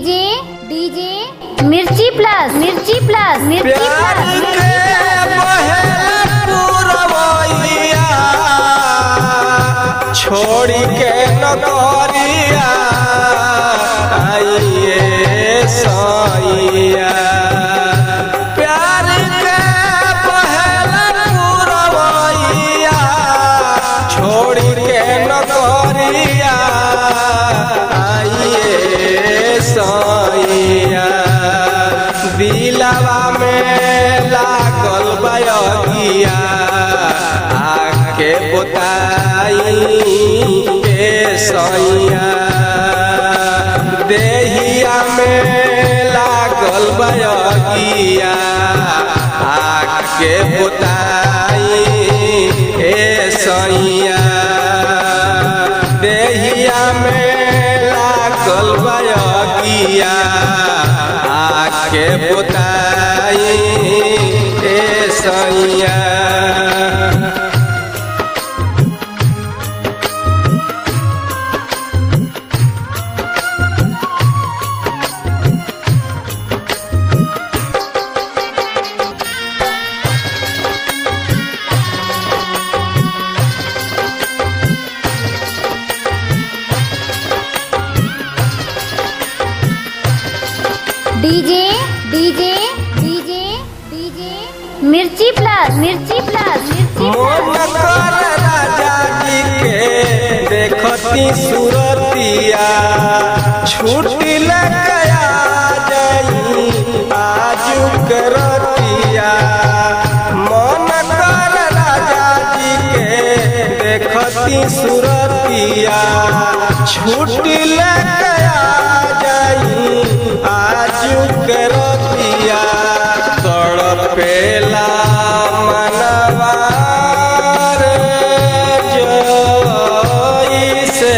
DJ DJ मिर्ची plus मिर्ची plus मिर्ची प्लस छोड़ी के नगरिया आइए सैया प्यार के पहला पुरवैया छोड़ी के नगरिया आइए सैया दिलवा में लागल बयगिया आके बताई के सैया देहिया में लागल बयगिया आके बताई ए सैया देहिया में लागल बयगिया आके बताई ए सैया डीजे डीजे डीजे डीजे मिर्ची प्लस मिर्ची प्लस मिर्ची मोन कर राजा जी के देखती सूरतिया छुट्टी लगा जाई आज करतिया मोन कर राजा जी के देखती सूरतिया छुट्टी लगा जाई आज करतिया तड़पेला मनवा जइसे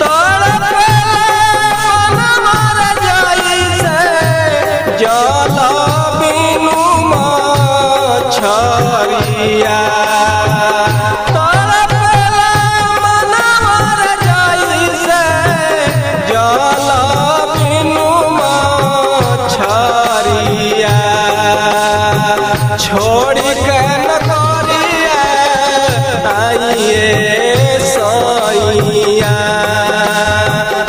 तड़पेला मनवा जइसे जल बिनु मछरिया छोड़ी के नगरिया आइए सैया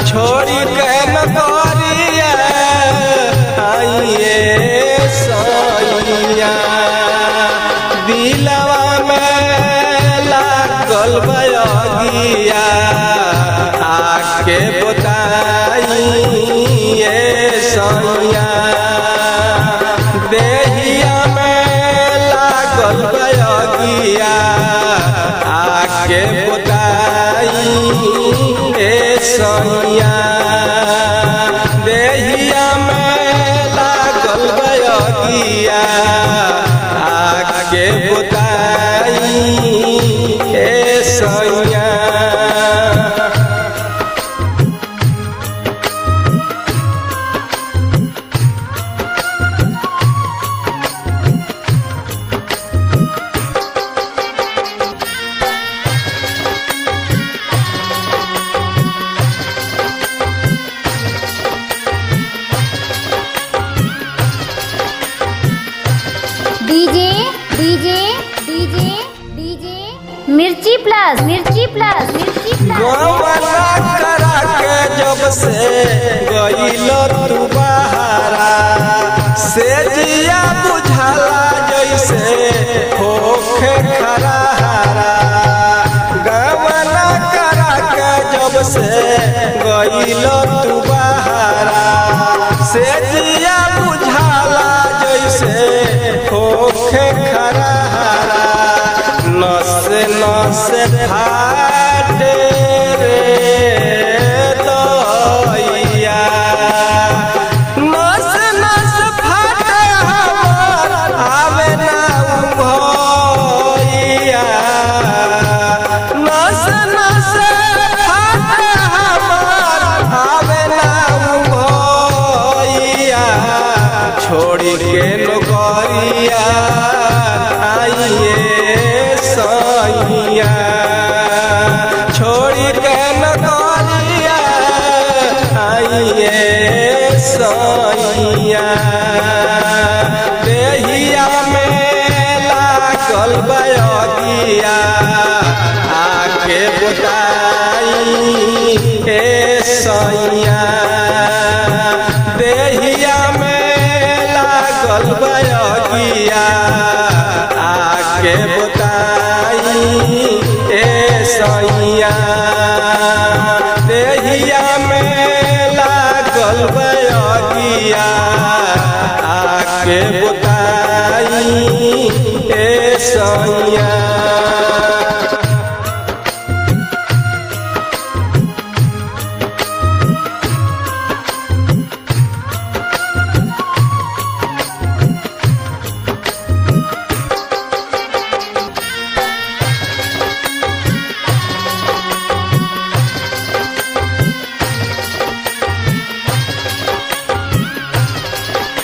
छोड़ी के नगरिया आइए सैया दिलवा में लागल बयगिया आके बताई ए सैया देहिया बयगिया आके बताई ए सैया देहिया में लागल बयगिया आके बताई ए सैया डीजे डीजे डीजे डीजे मिर्ची प्लस मिर्ची प्लस मिर्ची गवना करा के जब से गइलो तू बहारा से जिया बुझाला जैसे होखे खराहारा गवना करा के जब से गइलो तू बहारा से जिया बुझाला जैसे होखे खराहारा नस नस फाटे रे दैया नस नस फाटे हमर आवे ना भैया नस नस फाटे हमर आवे ना भैया छोड़ी के नगरिया आइए सैया सैया देहिया में लागल बयगिया आके बुताई ए सैया देहिया में लागल बयगिया आके बुताई ए सैया देहिया में लागल बयगिया आके बुताई ए सैया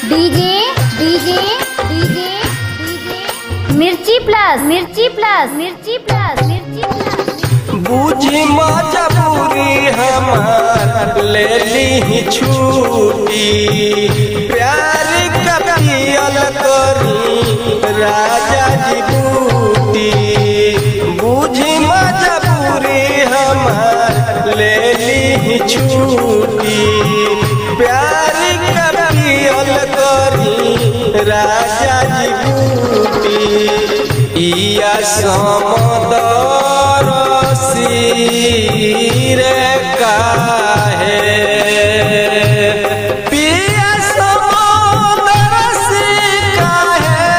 डीजे डीजे डीजे डीजे मिर्ची प्लस मिर्ची प्लस मिर्ची प्लस मिर्ची प्लस बूझी मजबूरी हमार ले ली छूटी प्यार कपियल करी राजा जी बूटी बूझी मजबूरी हमार ले ली छूटी प्यार कपियल करी राजा जी बूटी इया समदर सिर काहे पिया समदर सिर काहे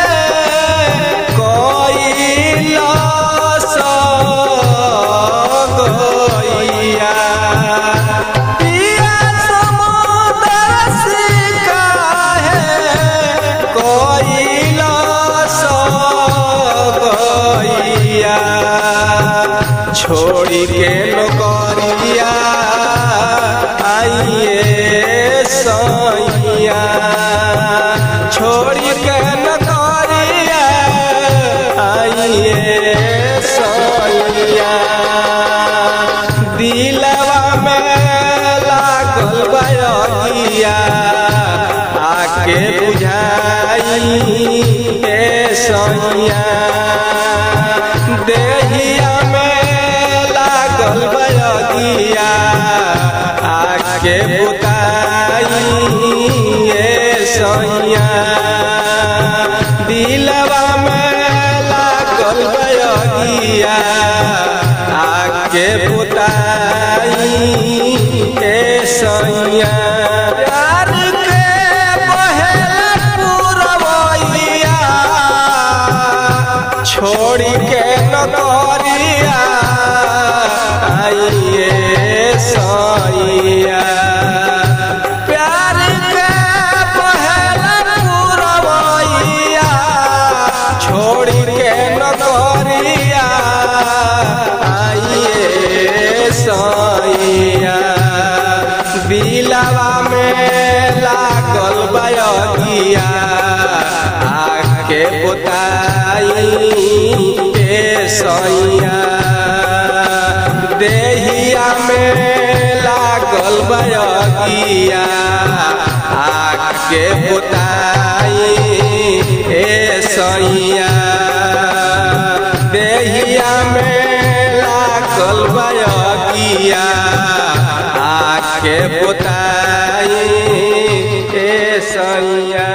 कोइला सगइया पिया समदर सिर काहे कोइला सगइया छोड़ी के नौकरिया आइए सैया छोड़ी के नौकरिया आइए सैया दिलवा में लागल बयगिया आके बुझाई ए सैया देहिया में लागल बयगिया आके बुताई ए सैया दिलवा में लागल बयगिया आके बुताई ए सैया प्यार के बहेला पुरवैया छोड़ी के नौकरिया आइए सैया प्यार के बहेला पुरवैया छोड़ी के नौकरिया आइए सैया दिलवा में लागल बयगिया आके बुताई ए सैया देहिया में लागल बयगिया आके बुताई ए सैया देहिया में लागल बयगिया आके बुताई ए सैया।